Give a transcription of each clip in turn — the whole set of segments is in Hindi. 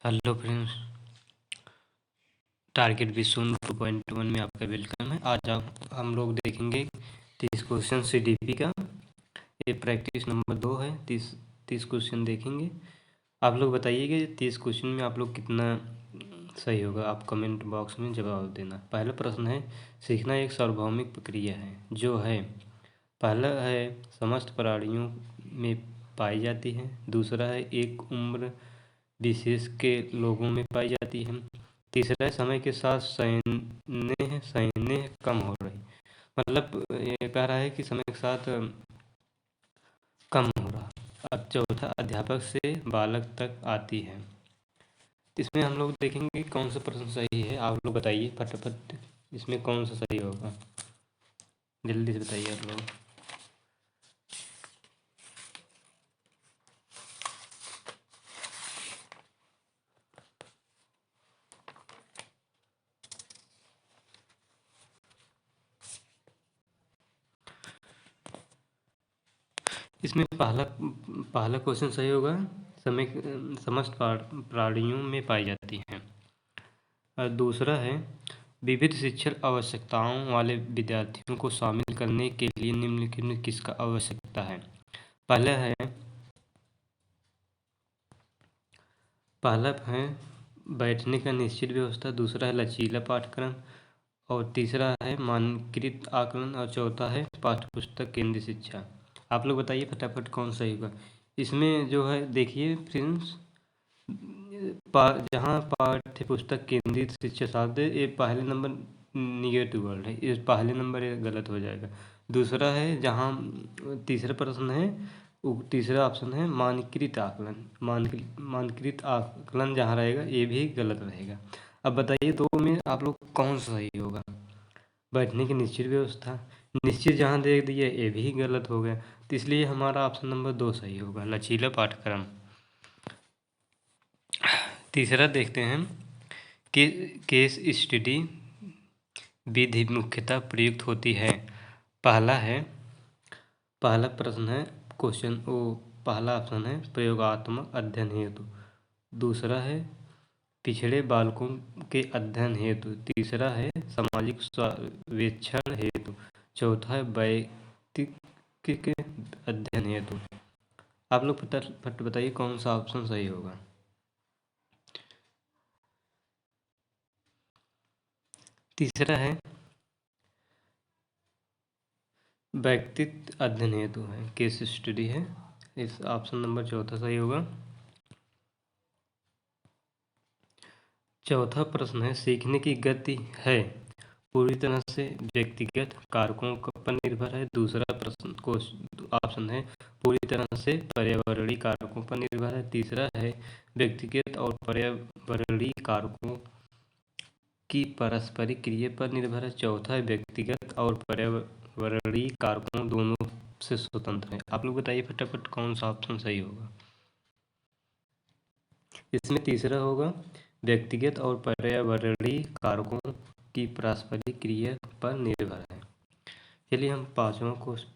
हेलो फ्रेंड्स, टारगेट विज़न 2.1 में आपका वेलकम है। आज हम लोग देखेंगे 30 क्वेश्चन सीडीपी का। ये प्रैक्टिस नंबर 2 है। 30 क्वेश्चन देखेंगे। आप लोग बताइएगा 30 क्वेश्चन में आप लोग कितना सही होगा। आप कमेंट बॉक्स में जवाब देना। पहला प्रश्न है, सीखना एक सार्वभौमिक प्रक्रिया है जो है। पहला है, समस्त प्राणियों में पाई जाती है। दूसरा है, एक उम्र विशेष के लोगों में पाई जाती है। तीसरा है, समय के साथ सैन्य कम हो रही, मतलब ये कह रहा है कि समय के साथ कम हो रहा। अब चौथा, अध्यापक से बालक तक आती है। इसमें हम लोग देखेंगे कौन सा प्रश्न सही है। आप लोग बताइए फटाफट, इसमें कौन सा सही होगा, जल्दी से बताइए आप लोग। इसमें पहला पहला क्वेश्चन सही होगा, समय समस्त प्राणियों में पाई जाती है। और दूसरा है, विविध शिक्षण आवश्यकताओं वाले विद्यार्थियों को शामिल करने के लिए निम्नलिखित में किसका आवश्यकता है। पहला है बैठने का निश्चित व्यवस्था। दूसरा है लचीला पाठ्यक्रम। और तीसरा है मानकीकृत आकलन। और चौथा है पाठ्यपुस्तक केंद्रित शिक्षा। आप लोग बताइए फटाफट कौन सही होगा। इसमें जो है देखिए फ्रेंड्स, जहाँ पाठ्य पुस्तक केंद्रित शिक्षा शब्द है, ये पहले नंबर निगेटिव वर्ड है, इस पहले नंबर ये गलत हो जाएगा। दूसरा है, जहाँ तीसरा प्रश्न है, तीसरा ऑप्शन है मानकीकृत आकलन। मानकीकृत आकलन जहाँ रहेगा ये भी गलत रहेगा। अब बताइए दो में आप लोग कौन सा सही होगा। बैठने की निश्चित व्यवस्था, निश्चित जहाँ दे दिए ये भी गलत हो गया, तो इसलिए हमारा ऑप्शन नंबर 2 सही होगा, लचीला पाठ्यक्रम। तीसरा देखते हैं कि केस स्टडी विधि मुख्यतः प्रयुक्त होती है। पहला प्रश्न है, क्वेश्चन ओ पहला ऑप्शन है प्रयोगात्मक अध्ययन हेतु। दूसरा है पिछड़े बालकों के अध्ययन हेतु। तीसरा है सामाजिक सर्वेक्षण हेतु। चौथा है वैयक्तिक अध्ययन हेतु। आप लोग फट बताइए कौन सा ऑप्शन सही होगा। तीसरा है व्यक्तित्व अध्ययन हेतु है, केस स्टडी है। इस ऑप्शन नंबर चौथा सही होगा। चौथा प्रश्न है, सीखने की गति है पूरी तरह से व्यक्तिगत कारकों पर निर्भर है। दूसरा प्रश्न को ऑप्शन है पूरी तरह से पर्यावरणीय कारकों पर निर्भर है। तीसरा है व्यक्तिगत और पर्यावरणीय कारकों की पारस्परिक क्रिया पर निर्भर है। चौथा है व्यक्तिगत और पर्यावरणीय कारकों दोनों से स्वतंत्र है। आप लोग बताइए फटाफट कौन सा ऑप्शन सही होगा। इसमें तीसरा होगा व्यक्तिगत और पर्यावरणीय कारकों की पारस्परिक क्रिया पर निर्भर है। चलिए हम पांचवा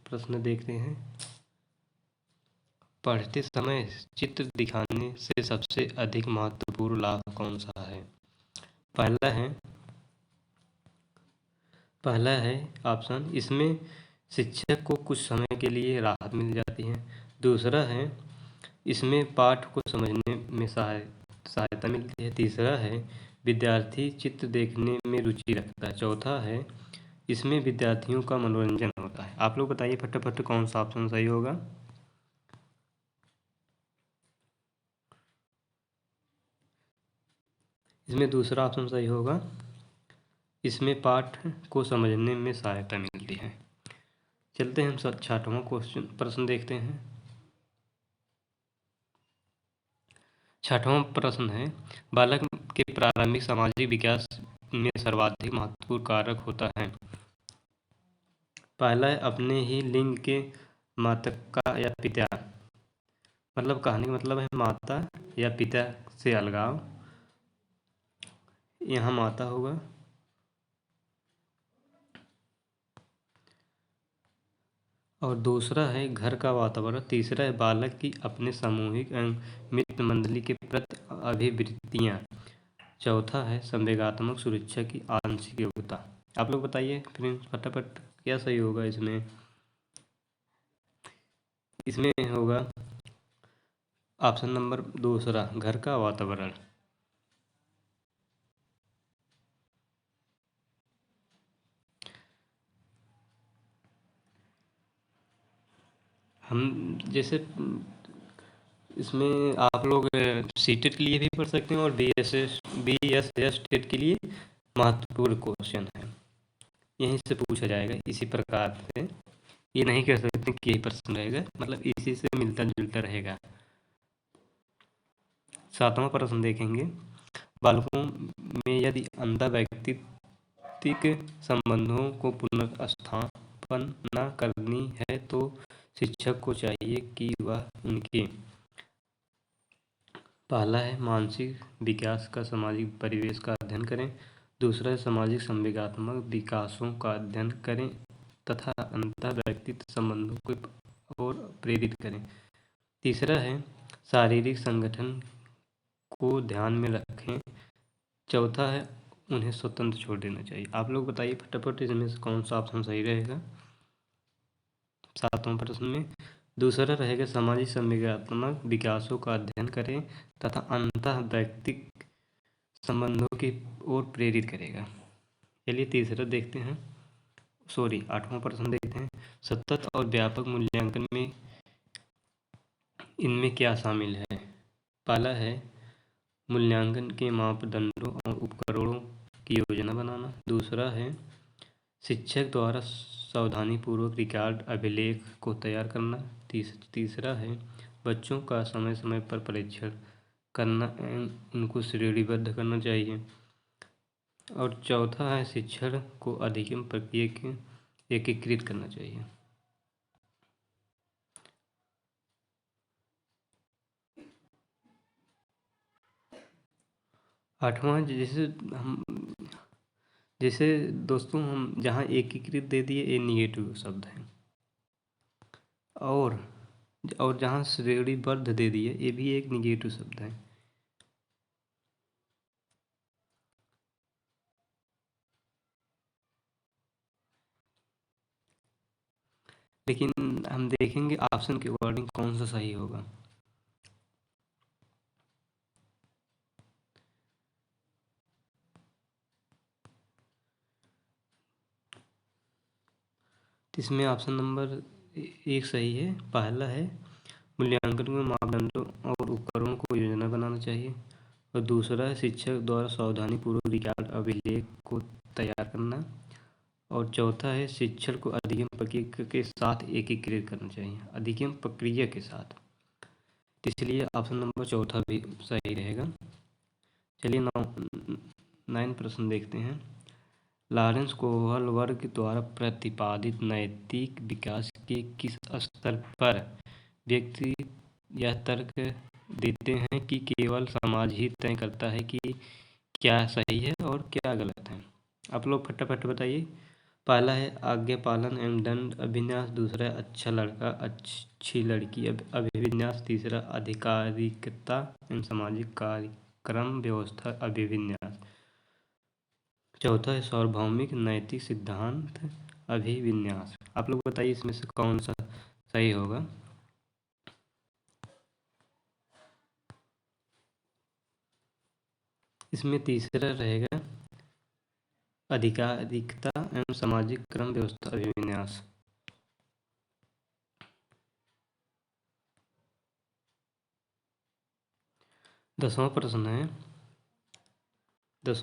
प्रश्न देखते हैं। पढ़ते समय चित्र दिखाने से सबसे अधिक महत्वपूर्ण लाभ कौन सा है। पहला है ऑप्शन, इसमें शिक्षक को कुछ समय के लिए राहत मिल जाती है। दूसरा है इसमें पाठ को समझने में सहायता मिलती है। तीसरा है विद्यार्थी चित्र देखने में रुचि रखता है। चौथा है इसमें विद्यार्थियों का मनोरंजन होता है। आप लोग बताइए फटाफट कौन सा ऑप्शन सही होगा। इसमें दूसरा ऑप्शन सही होगा, इसमें पाठ को समझने में सहायता मिलती है। चलते हैं हम छठवां प्रश्न देखते हैं। छठवां प्रश्न है, बालक के प्रारंभिक सामाजिक विकास में सर्वाधिक महत्वपूर्ण कारक होता है। पहला है अपने ही लिंग के माता का या पिता, मतलब कहने का मतलब है माता या पिता से अलगाव, यहाँ माता होगा। और दूसरा है घर का वातावरण, तीसरा है बालक की अपने सामूहिक एवं मित्र मंडली के प्रति अभिवृत्तियाँ, चौथा है संवेगात्मक सुरक्षा की आंशिक योग्यता। आप लोग बताइए फ्रेंड्स फटाफट क्या सही होगा इसमें। इसमें होगा ऑप्शन नंबर दूसरा, घर का वातावरण। हम जैसे इसमें आप लोग सीटेट के लिए भी पढ़ सकते हैं और BSS टेट के लिए महत्वपूर्ण क्वेश्चन है, यहीं से पूछा जाएगा इसी प्रकार से। ये नहीं कह सकते कि यही प्रश्न रहेगा, मतलब इसी से मिलता जुलता रहेगा। 7वां प्रश्न देखेंगे, बालकों में यदि अंतर व्यक्तित्व संबंधों को पुनर्स्थापन न करनी है तो शिक्षक को चाहिए कि वह उनके पहला है मानसिक विकास का सामाजिक परिवेश का अध्ययन करें, दूसरा है सामाजिक संवेगात्मक विकासों का अध्ययन करें तथा अंतर व्यक्तित्व संबंधों को और प्रेरित करें, तीसरा है शारीरिक संगठन को ध्यान में रखें, चौथा है उन्हें स्वतंत्र छोड़ देना चाहिए। आप लोग बताइए फटाफट इसमें से कौन सा ऑप्शन सही रहेगा। 7वां प्रश्न में दूसरा रहेगा सामाजिक संवेगात्मक विकासों का अध्ययन करें तथा अंतः व्यक्तिक संबंधों की ओर प्रेरित करेगा। चलिए तीसरा देखते हैं, 8वां प्रश्न देखते हैं, सतत और व्यापक मूल्यांकन में इनमें क्या शामिल है। पहला है मूल्यांकन के मापदंडों और उपकरणों की योजना बनाना, दूसरा है शिक्षक द्वारा सावधानीपूर्वक रिकॉर्ड अभिलेख को तैयार करना, तीसरा है बच्चों का समय समय पर परीक्षण करना एवं उनको श्रेणीबद्ध करना चाहिए, और चौथा है शिक्षण को अधिगम प्रक्रिया के एकीकृत करना चाहिए। आठवां जैसे दोस्तों हम जहाँ एकीकृत दे दिए ये निगेटिव शब्द है, और जहाँ श्रेणीबद्ध दे दिए ये भी एक निगेटिव शब्द है। लेकिन हम देखेंगे ऑप्शन के वर्डिंग कौन सा सही होगा। इसमें ऑप्शन नंबर 1 सही है। पहला है मूल्यांकन के मापदंडों और उपकरणों को योजना बनाना चाहिए, और दूसरा है शिक्षक द्वारा सावधानीपूर्वक रिकॉर्ड अभिलेख को तैयार करना, और चौथा है शिक्षण को अधिगम प्रक्रिया के साथ एकीकृत करना चाहिए, अधिगम प्रक्रिया के साथ, इसलिए ऑप्शन नंबर चौथा भी सही रहेगा। चलिए 9 प्रश्न देखते हैं, लॉरेंस कोहल वर्ग द्वारा प्रतिपादित नैतिक विकास के किस स्तर पर व्यक्ति यह तर्क देते हैं कि केवल समाज ही तय करता है कि क्या सही है और क्या गलत है। आप लोग फटाफट बताइए। पहला है आज्ञा पालन एवं दंड अभिन्यास, दूसरा है अच्छा लड़का अच्छी लड़की अभिविन्यास, तीसरा आधिकारिकता एवं सामाजिक कार्यक्रम व्यवस्था अभिविन्यास, चौथा है सार्वभौमिक नैतिक सिद्धांत अभिविन्यास। आप लोग बताइए इसमें से कौन सा सही होगा। इसमें तीसरा रहेगा आधिकारिकता एवं सामाजिक क्रम व्यवस्था अभिविन्यास। दसवां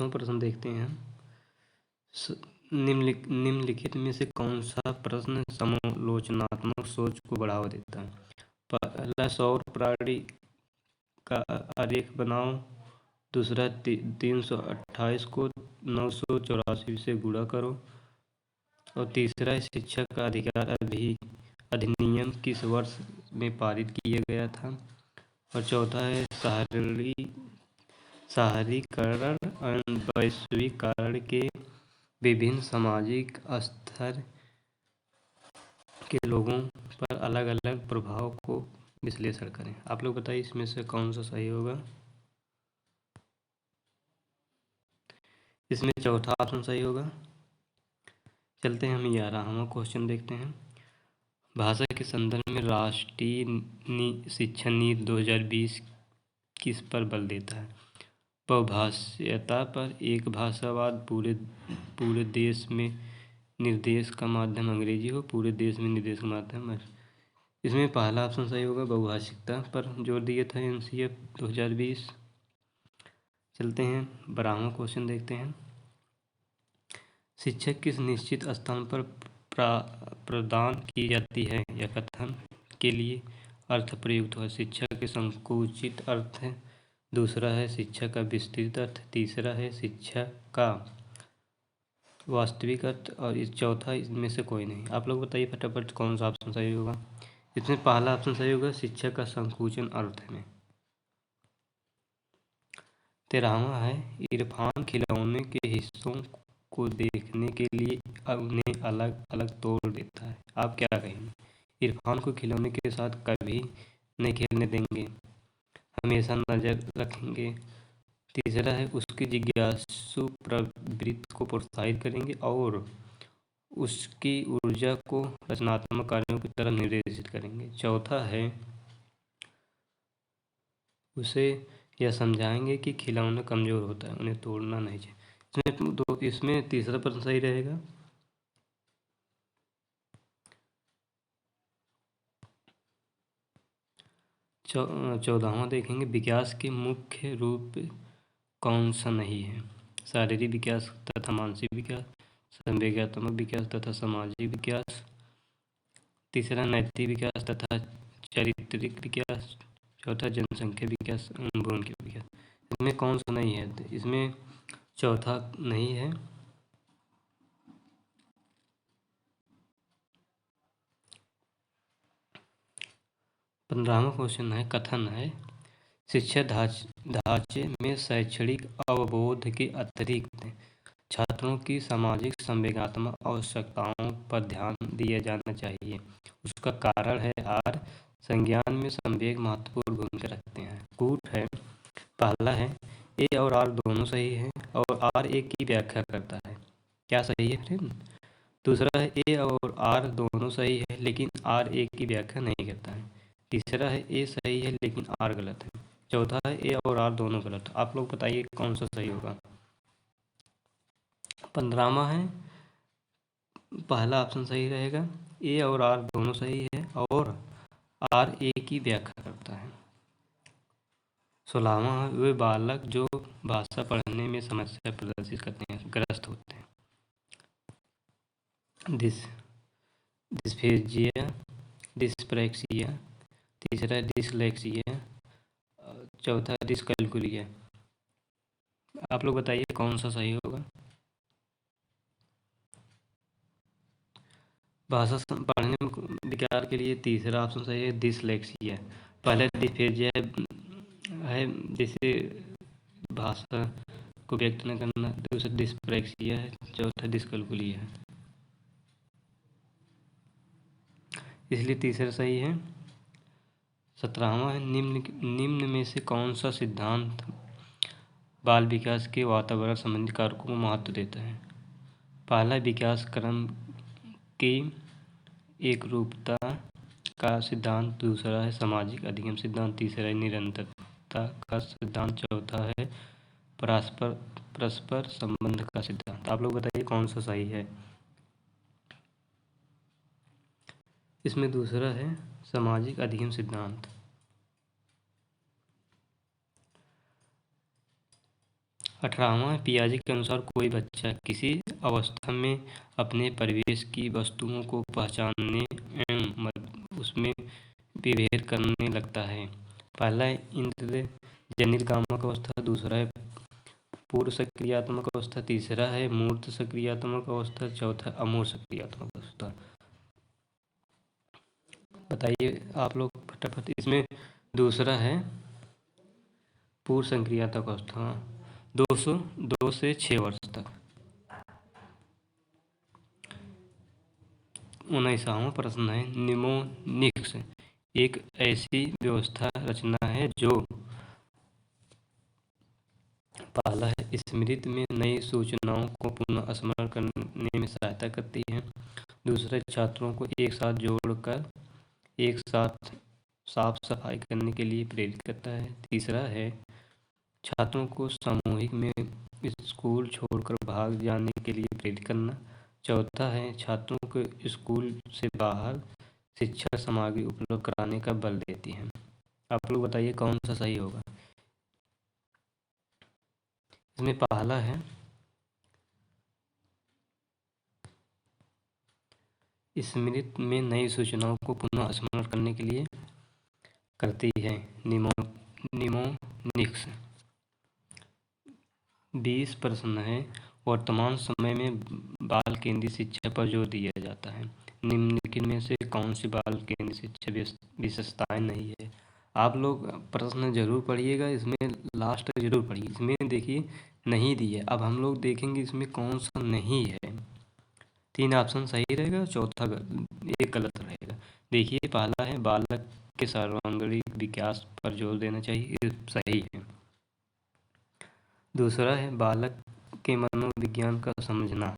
प्रश्न देखते हैं, निम्नलिखित में से कौन सा प्रश्न समालोचनात्मक सोच को बढ़ावा देता है। पहला सौर प्रणाली का आरेख बनाओ, दूसरा 328 को 984 से गुणा करो, और तीसरा है शिक्षक का अधिकार अधिनियम किस वर्ष में पारित किया गया था, और चौथा है शहरीकरण और वैश्वीकरण के विभिन्न सामाजिक स्तर के लोगों पर अलग अलग प्रभाव को विश्लेषण करें। आप लोग बताइए इसमें से कौन सा सही होगा। इसमें चौथा ऑप्शन सही होगा। चलते हैं हम 11वां क्वेश्चन देखते हैं। भाषा के संदर्भ में राष्ट्रीय शिक्षा नीति 2020 किस पर बल देता है? बहुभाषीयता पर, एक भाषावाद, पूरे देश में निर्देश का माध्यम अंग्रेजी हो, पूरे देश में निर्देश का माध्यम। इसमें पहला ऑप्शन सही होगा, बहुभाषिकता पर जोर दिया था एनसीएफ 2020। चलते हैं 12वां क्वेश्चन देखते हैं। शिक्षा किस निश्चित स्थान पर प्रदान की जाती है या कथन के लिए अर्थ प्रयुक्त हो? शिक्षा के संकुचित अर्थ है, दूसरा है शिक्षा का विस्तृत अर्थ, तीसरा है शिक्षा का वास्तविक अर्थ और इस चौथा इसमें से कोई नहीं। आप लोग बताइए फटाफट कौन सा ऑप्शन सही होगा। इसमें पहला ऑप्शन सही होगा, शिक्षा का संकुचन अर्थ में। 13वां है, इरफान खिलौने के हिस्सों को देखने के लिए उन्हें अलग अलग तोड़ देता है। आप क्या कहेंगे? इरफान को खिलौने के साथ कभी नहीं खेलने देंगे, हमेशा नज़र रखेंगे। तीसरा है, उसकी जिज्ञासु प्रवृत्ति को प्रोत्साहित करेंगे और उसकी ऊर्जा को रचनात्मक कार्यों की तरफ निर्देशित करेंगे। चौथा है, उसे यह समझाएंगे कि खिलौना कमज़ोर होता है, उन्हें तोड़ना नहीं चाहिए। इसमें तीसरा प्रश्न सही रहेगा। चौदहवां देखेंगे, विकास के मुख्य रूप कौन सा नहीं है? शारीरिक विकास तथा मानसिक विकास, संवेगात्मक विकास तथा सामाजिक विकास, तीसरा नैतिक विकास तथा चारित्रिक विकास, चौथा जनसंख्या विकास अनुभव के विकास। इसमें कौन सा नहीं है? तो इसमें चौथा नहीं है। पंद्रहवां क्वेश्चन है, कथन है, शिक्षा ढांचे में शैक्षणिक अवबोध के अतिरिक्त छात्रों की सामाजिक संवेगात्मक आवश्यकताओं पर ध्यान दिया जाना चाहिए। उसका कारण है आर, संज्ञान में संवेग महत्वपूर्ण भूमिका रखते हैं। कूट है, पहला है ए और आर दोनों सही है और आर ए की व्याख्या करता है। क्या सही है फ्रेंड? दूसरा है ए और आर दोनों सही है लेकिन आर ए की व्याख्या नहीं करता है। तीसरा है ए सही है लेकिन आर गलत है। चौथा है ए और आर दोनों गलत। आप लोग बताइए कौन सा सही होगा। 15वां है, पहला ऑप्शन सही रहेगा, ए और आर दोनों सही है और आर ए की व्याख्या करता है। 16वां है, वे बालक जो भाषा पढ़ने में समस्या प्रदर्शित करते हैं ग्रस्त होते हैं। डिस्फेजिया, डिस्प्रैक्सिया, तीसरा डिसलेक्सिया, चौथा डिसकैल्कुलिया। आप लोग बताइए कौन सा सही होगा। भाषा पढ़ने में विकार के लिए तीसरा ऑप्शन सही है, डिसलेक्सिया। पहले डिस्फेजिया है जिसे भाषा को व्यक्त न करना, दूसरा डिस्प्रैक्सिया है, चौथा डिसकैल्कुलिया है, इसलिए तीसरा सही है। 17वां है, निम्न में से कौन सा सिद्धांत बाल विकास के वातावरण संबंधी कारकों को महत्व देता है? पहला विकास क्रम की एक रूपता का सिद्धांत, दूसरा है सामाजिक अधिगम सिद्धांत, तीसरा है निरंतरता का सिद्धांत, चौथा है परस्पर संबंध का सिद्धांत। आप लोग बताइए कौन सा सही है। इसमें दूसरा है सामाजिक अधिगम सिद्धांत। 18वां, पियाजे के अनुसार कोई बच्चा किसी अवस्था में अपने परिवेश की वस्तुओं को पहचानने एवं उसमें विभेद करने लगता है। पहला है इंद्रजनित कामक अवस्था, दूसरा है पूर्व सक्रियात्मक अवस्था, तीसरा है मूर्त सक्रियात्मक अवस्था, चौथा अमूर्त सक्रियात्मक अवस्था। बताइए आप लोग फटाफट। इसमें दूसरा है पूर्व सक्रियात्मक अवस्था, 2 से 6 वर्ष तक। 19वां प्रश्न है, निमोनिक्स एक ऐसी व्यवस्था रचना है जो पहला है स्मृति में नई सूचनाओं को पुनः स्मरण करने में सहायता करती है। दूसरा, छात्रों को एक साथ जोड़कर एक साथ साफ सफाई करने के लिए प्रेरित करता है। तीसरा है, छात्रों को सामूहिक में स्कूल छोड़कर भाग जाने के लिए प्रेरित करना। चौथा है, छात्रों को स्कूल से बाहर शिक्षा सामग्री उपलब्ध कराने का बल देती है। आप लोग बताइए कौन सा सही होगा। इसमें पहला है, स्मृति में नई सूचनाओं को पुनः स्मरण करने के लिए करती है निमोनिक्स। 20 प्रश्न है, वर्तमान समय में बाल केंद्रित शिक्षा पर जोर दिया जाता है। निम्नलिखित में से कौन सी बाल केंद्रित शिक्षा विशेषताएं नहीं है। आप लोग प्रश्न जरूर पढ़िएगा, इसमें लास्ट तक जरूर पढ़िए। इसमें देखिए नहीं दी है, अब हम लोग देखेंगे इसमें कौन सा नहीं है। 3 ऑप्शन सही रहेगा, चौथा एक गलत रहेगा। देखिए पहला है, बालक के सर्वांगीण विकास पर जोर देना चाहिए, ये सही है। दूसरा है, बालक के मनोविज्ञान का समझना,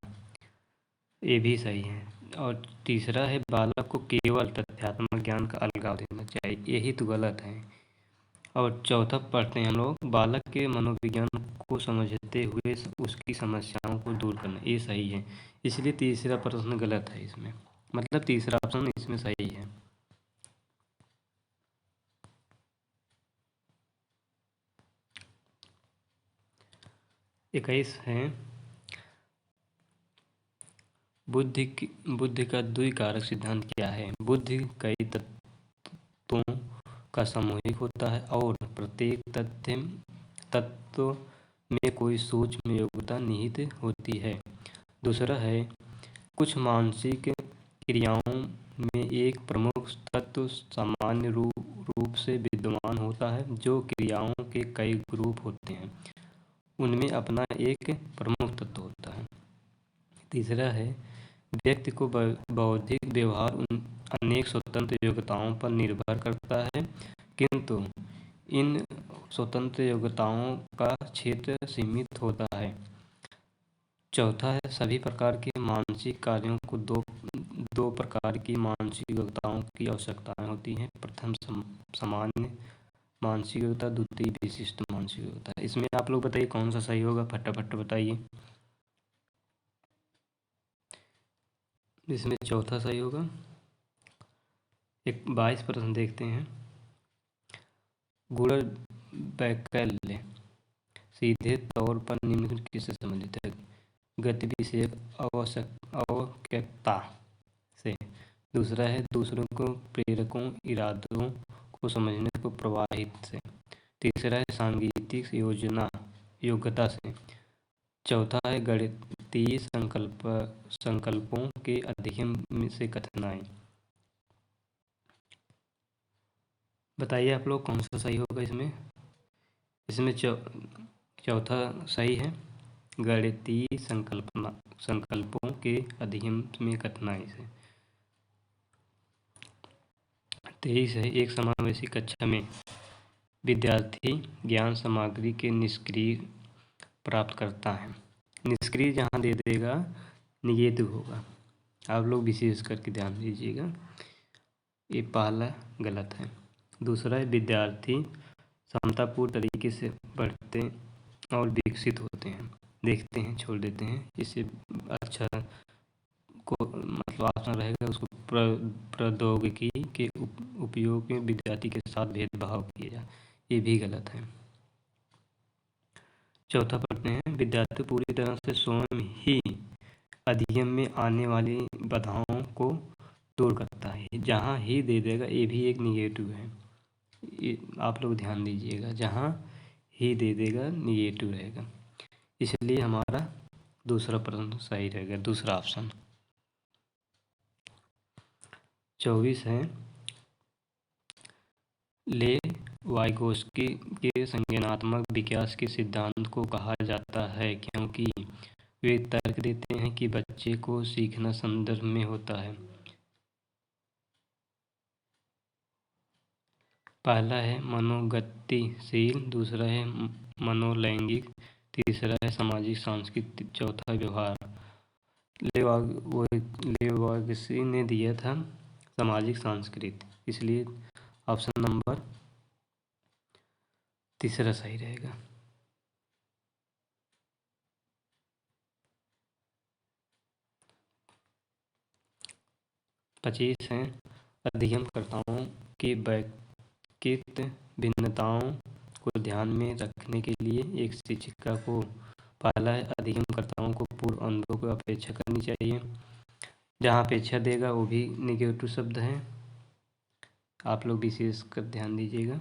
ये भी सही है। और तीसरा है, बालक को केवल तथ्यात्मक ज्ञान का अलगाव देना चाहिए, यही तो गलत है। और चौथा पढ़ते हैं हम लोग, बालक के मनोविज्ञान को समझते हुए उसकी समस्याओं को दूर करना, ये सही है। इसलिए तीसरा प्रश्न गलत है इसमें, मतलब तीसरा ऑप्शन इसमें सही है। इक्कीस है, बुद्धि का द्विकारक सिद्धांत क्या है। बुद्धि कई तत्वों का सामूहिक होता है और प्रत्येक तत्व में कोई सूक्ष्म योग्यता निहित होती है। दूसरा है, कुछ मानसिक क्रियाओं में एक प्रमुख तत्व सामान्य रूप से विद्यमान होता है, जो क्रियाओं के कई ग्रुप होते हैं उनमें अपना एक प्रमुख तत्व होता है। तीसरा है, व्यक्ति को बौद्धिक व्यवहार अनेक स्वतंत्र योग्यताओं पर निर्भर करता है, किंतु इन स्वतंत्र योग्यताओं का क्षेत्र सीमित होता है। चौथा है, सभी प्रकार के मानसिक कार्यों को दो प्रकार की मानसिक योग्यताओं की आवश्यकताएं होती हैं। प्रथम सामान्य मानसिक योग्यता, द्वितीय विशिष्ट मानसिक योग्यता। इसमें आप लोग बताइए कौन सा सही होगा, फटाफट बताइए। इसमें चौथा सही होगा। 22 प्रश्न देखते हैं। गुण वैकल्य सीधे तौर पर निम्नलिखित किससे संबंधित है। गति विषयक आवश्यकता से। दूसरा है, दूसरों को प्रेरकों इरादों को समझने को प्रवाहित से। तीसरा है, सांगीतिक योग्यता से। चौथा है, गणितीय संकल्पों के अध्ययन से कठिनाई। बताइए आप लोग कौन सा सही होगा इसमें। इसमें चौथा सही है, गणितीय संकल्पों के अध्ययन में कठिनाई से। 23 है, एक समावेशी कक्षा में विद्यार्थी ज्ञान सामग्री के निष्क्रिय प्राप्त करता है। निष्क्रिय जहाँ दे देगा निगेटिव होगा, आप लोग विशेष करके ध्यान दीजिएगा, ये पहला गलत है। दूसरा है, विद्यार्थी समतापूर्ण तरीके से पढ़ते और विकसित होते हैं, देखते हैं छोड़ देते हैं। इससे अच्छा को मतलब ऑप्शन रहेगा, उसको प्रौद्योगिकी के उपयोग में विद्यार्थी के साथ भेदभाव किया जाए, ये भी गलत है। चौथा पढ़ते हैं, विद्यार्थी पूरी तरह से स्वयं ही अध्ययन में आने वाली बाधाओं को दूर करता है। जहाँ ही दे देगा ये भी एक निगेटिव है, ये आप लोग ध्यान दीजिएगा, जहाँ ही दे देगा निगेटिव रहेगा। इसलिए हमारा दूसरा प्रश्न सही रहेगा, दूसरा ऑप्शन। 24 है, ले वाइगोस्की के संज्ञानात्मक विकास के सिद्धांत को कहा जाता है क्योंकि वे तर्क देते हैं कि बच्चे को सीखना संदर्भ में होता है। पहला है मनोगतिशील, दूसरा है मनोलैंगिक, तीसरा है सामाजिक सांस्कृतिक, चौथा व्यवहार। लेवाग्सी ने दिया था सामाजिक सांस्कृतिक, इसलिए ऑप्शन नंबर तीसरा सही रहेगा। 25 है अध्ययनकर्ताओं की व्यक्तिगत भिन्नताओं को ध्यान में रखने के लिए एक शिक्षिका को पहला है अध्ययनकर्ताओं को पूर्व अनुभव की अपेक्षा करनी चाहिए। जहाँ अपेक्षा देगा वो भी निगेटिव शब्द है, आप लोग विशेष कर ध्यान दीजिएगा।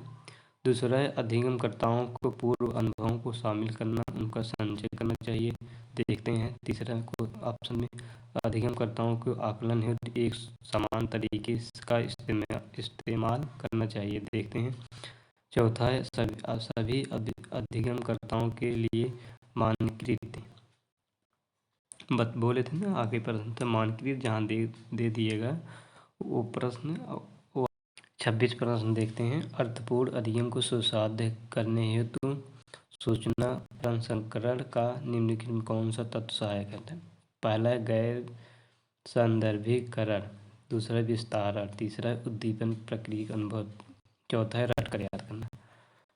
दूसरा है अध्ययनकर्ताओं को पूर्व अनुभवों को शामिल करना, उनका संचय करना चाहिए। देखते हैं तीसरा को ऑप्शन में अध्ययनकर्ताओं को आकलन हेतु एक समान तरीके का इस्तेमाल करना चाहिए। देखते हैं चौथा है सभी अध्ययनकर्ताओं के लिए मानकीकृत, बोले थे ना आगे प्रश्न था मानकीकृत, जहाँ दे दिएगा वो प्रश्न। 26 प्रश्न देखते हैं। अर्थपूर्ण अध्ययन को सुसाध्य करने हेतु सूचना प्रसंस्करण का निम्नलिखित में कौन सा तत्व सहायक है? पहला है गैर संदर्भीकरण, दूसरा है विस्तारण, तीसरा है उद्दीपन प्रक्रिया का अनुभव, चौथा है रट कर याद करना।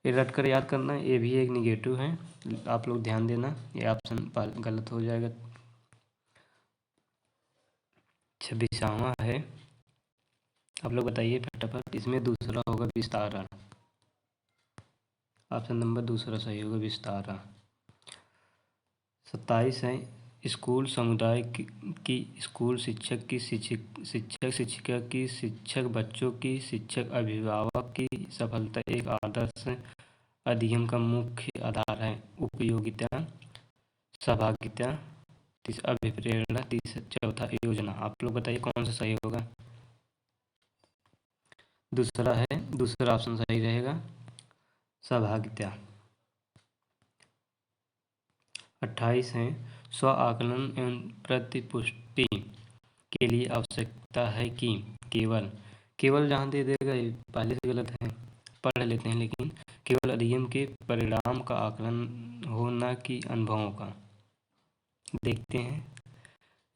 ये रट कर याद करना ये भी एक निगेटिव है, आप लोग ध्यान देना, ये ऑप्शन गलत हो जाएगा। 26वां है, आप लोग बताइए फटाफट, इसमें दूसरा होगा विस्तारण, ऑप्शन नंबर दूसरा सही होगा विस्तारण। 27 है स्कूल समुदाय की स्कूल शिक्षक की शिक्षक शिक्षिका की शिक्षक बच्चों की शिक्षक अभिभावक की सफलता एक आदर्श अध्ययन का मुख्य आधार है। उपयोगिता, सहभागिता, अभिप्रेरणा, चौथा योजना। आप लोग बताइए कौन सा सही होगा? दूसरा है, दूसरा ऑप्शन सही रहेगा सहभागिता। 28 है स्व आकलन एवं प्रतिपुष्टि के लिए आवश्यकता है कि केवल जहाँ दे देगा ये पहले से गलत है, पढ़ लेते हैं, लेकिन केवल अध्ययन के परिणाम का आकलन हो, न कि अनुभवों का। देखते हैं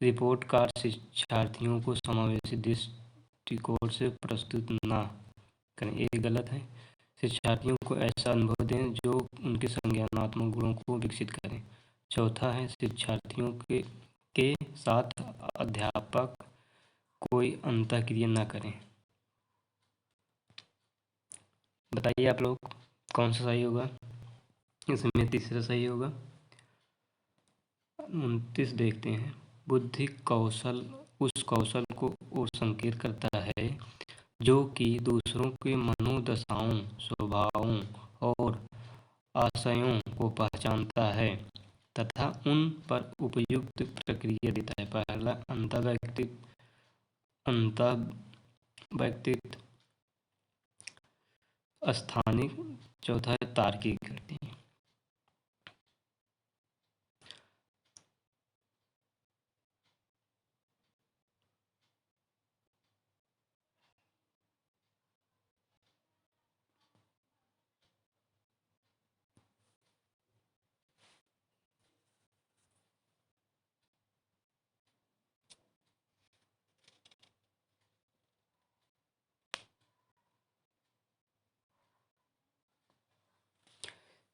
रिपोर्ट कार्ड शिक्षार्थियों को समावेशी दृष्टिकोण से प्रस्तुत ना करें, ये गलत है। शिक्षार्थियों को ऐसा अनुभव दें जो उनके संज्ञानात्मक गुणों को विकसित करें। चौथा है शिक्षार्थियों के साथ अध्यापक कोई अंतःक्रिया न करें। बताइए आप लोग कौन सा सही होगा? इसमें तीसरा सही होगा। 29 देखते हैं बुद्धि कौशल उस कौशल को और संकेत करता है जो कि दूसरों के मनोदशाओं, स्वभावों और आशयों को पहचानता है तथा उन पर उपयुक्त प्रतिक्रिया देता है। पहला अंतःवैयक्तिक, स्थानिक, चौथा है तार्किक करती है।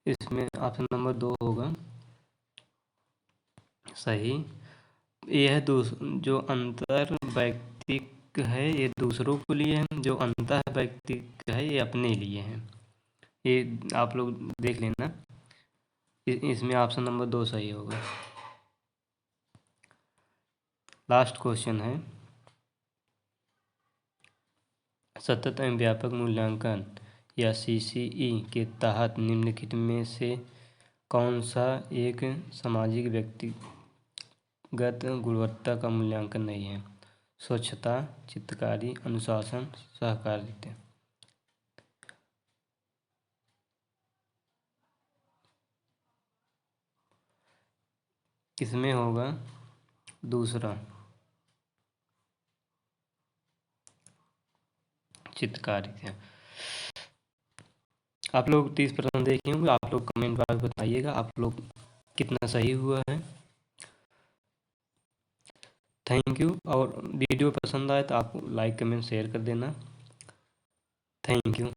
इसमें ऑप्शन नंबर 2 होगा सही। यह जो अंतर वैयक्तिक है ये दूसरों के लिए है, जो अंतः वैयक्तिक है ये अपने लिए है। ये आप लोग देख लेना, इसमें ऑप्शन नंबर 2 सही होगा। लास्ट क्वेश्चन है सतत एवं व्यापक मूल्यांकन या सीसीई के तहत निम्नलिखित में से कौन सा एक सामाजिक व्यक्तिगत गुणवत्ता का मूल्यांकन नहीं है? स्वच्छता, चित्रकारी, अनुशासन, सहकारिता। इसमें होगा दूसरा चित्रकारिता। आप लोग 30 प्रश्न देखे होंगे, आप लोग कमेंट बॉक्स बताइएगा आप लोग कितना सही हुआ है। Thank you. और वीडियो पसंद आए तो आप लाइक कमेंट शेयर कर देना। Thank you.